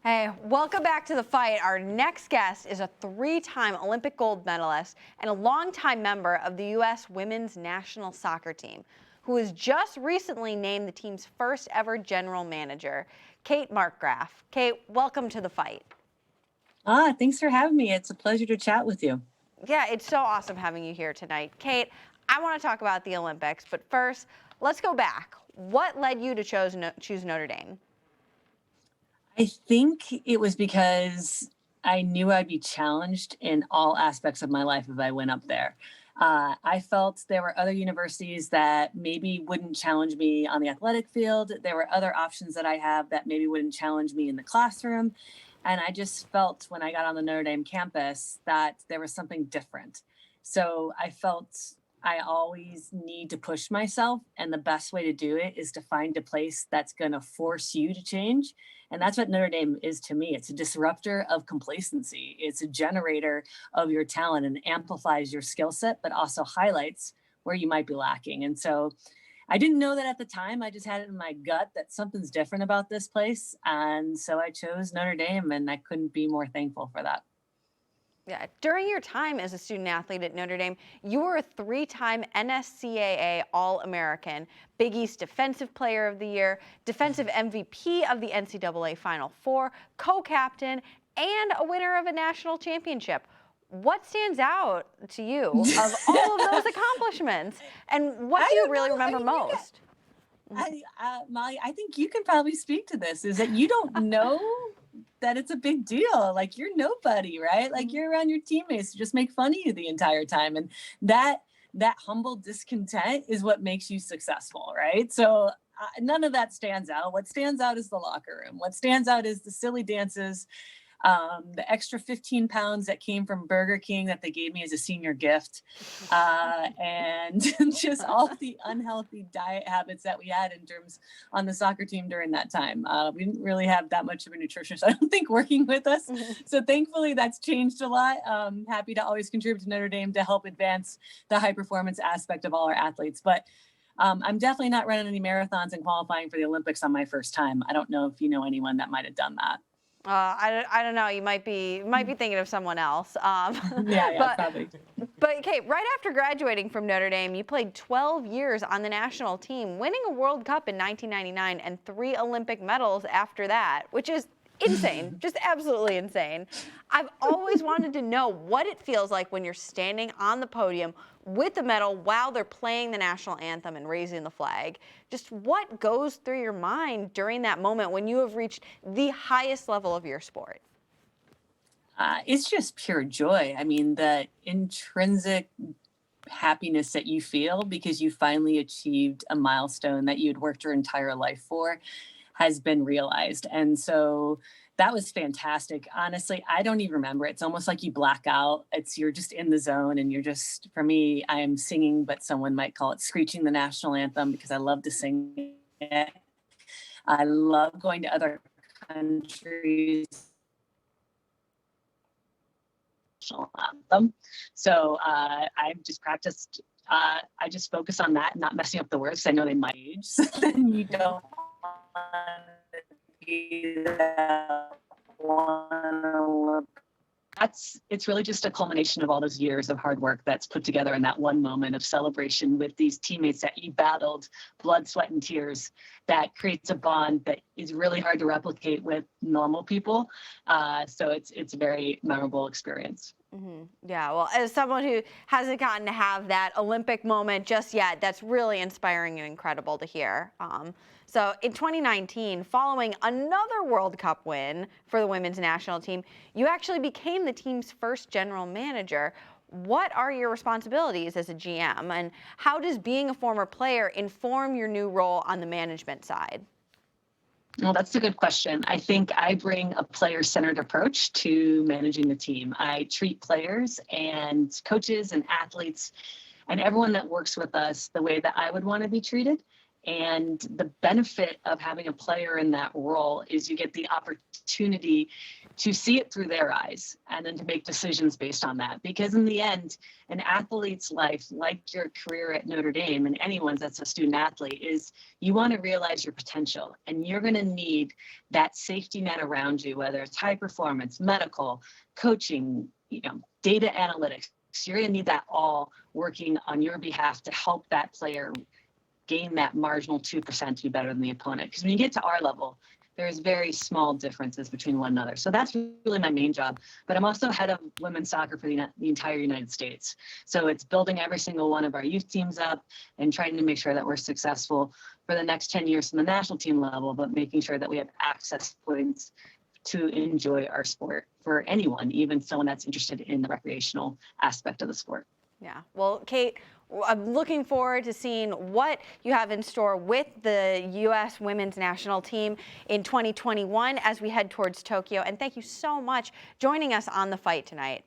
Hey, welcome back to The Fight. Our next guest is a three-time Olympic gold medalist and a longtime member of the U.S. women's national soccer team, who was just recently named the team's first ever general manager, Kate Markgraf. Kate, welcome to The Fight. Thanks for having me. It's a pleasure to chat with you. Yeah, it's so awesome having you here tonight. Kate, I want to talk about the Olympics, but first, let's go back. What led you to choose Notre Dame? I think it was because I knew I'd be challenged in all aspects of my life if I went up there. I felt there were other universities that maybe wouldn't challenge me on the athletic field. There were other options that I have that maybe wouldn't challenge me in the classroom. And I just felt when I got on the Notre Dame campus that there was something different. So I felt I always need to push myself. And the best way to do it is to find a place that's going to force you to change. And that's what Notre Dame is to me. It's a disruptor of complacency. It's a generator of your talent and amplifies your skill set, but also highlights where you might be lacking. And so I didn't know that at the time. I just had it in my gut that something's different about this place. And so I chose Notre Dame, and I couldn't be more thankful for that. Yeah, during your time as a student athlete at Notre Dame, you were a three-time NSCAA All-American, Big East Defensive Player of the Year, Defensive MVP of the NCAA Final Four, co-captain, and a winner of a national championship. What stands out to you of all of those accomplishments, and what do you really remember most? Molly, I think you can probably speak to this, is that you don't know that it's a big deal. Like, you're nobody, right? Like, you're around your teammates who just make fun of you the entire time. And that humble discontent is what makes you successful, right? So none of that stands out. What stands out is the locker room. What stands out is the silly dances, the extra 15 pounds that came from Burger King that they gave me as a senior gift, and just all the unhealthy diet habits that we had in terms on the soccer team during that time. We didn't really have that much of a nutritionist, I don't think, working with us. So thankfully that's changed a lot. Happy to always contribute to Notre Dame to help advance the high performance aspect of all our athletes. But I'm definitely not running any marathons and qualifying for the Olympics on my first time. I don't know if you know anyone that might have done that. I don't know. You might be thinking of someone else. Yeah, probably. But Kate, right after graduating from Notre Dame, you played 12 years on the national team, winning a World Cup in 1999 and 3 Olympic medals after that, which is insane, just absolutely insane. I've always wanted to know what it feels like when you're standing on the podium with the medal while they're playing the national anthem and raising the flag. Just what goes through your mind during that moment when you have reached the highest level of your sport? It's just pure joy. I mean, the intrinsic happiness that you feel because you finally achieved a milestone that you'd worked your entire life for has been realized. And so that was fantastic. Honestly, I don't even remember. It's almost like you black out. You're just in the zone, and you're just, for me, I am singing, but someone might call it screeching the national anthem because I love to sing it. I love going to other countries. Anthem. So I've just practiced. I just focus on that, not messing up the words. I know they might age, so then you don't be that one. It's really just a culmination of all those years of hard work that's put together in that one moment of celebration with these teammates that you battled, blood, sweat, and tears. That creates a bond that is really hard to replicate with normal people. So it's a very memorable experience. Mm-hmm. Yeah, well, as someone who hasn't gotten to have that Olympic moment just yet, that's really inspiring and incredible to hear. So in 2019, following another World Cup win for the women's national team, you actually became the team's first general manager. What are your responsibilities as a GM, and how does being a former player inform your new role on the management side? Well, that's a good question. I think I bring a player-centered approach to managing the team. I treat players and coaches and athletes and everyone that works with us the way that I would want to be treated. And the benefit of having a player in that role is you get the opportunity to see it through their eyes and then to make decisions based on that. Because in the end, an athlete's life, like your career at Notre Dame and anyone's that's a student athlete, is you want to realize your potential. And you're going to need that safety net around you, whether it's high performance, medical, coaching, data analytics. You're going to need that all working on your behalf to help that player gain that marginal 2% to be better than the opponent. Because when you get to our level, there's very small differences between one another. So that's really my main job. But I'm also head of women's soccer for the entire United States. So it's building every single one of our youth teams up and trying to make sure that we're successful for the next 10 years from the national team level, but making sure that we have access points to enjoy our sport for anyone, even someone that's interested in the recreational aspect of the sport. Yeah. Well, Kate, I'm looking forward to seeing what you have in store with the U.S. women's national team in 2021 as we head towards Tokyo. And thank you so much joining us on The Fight tonight.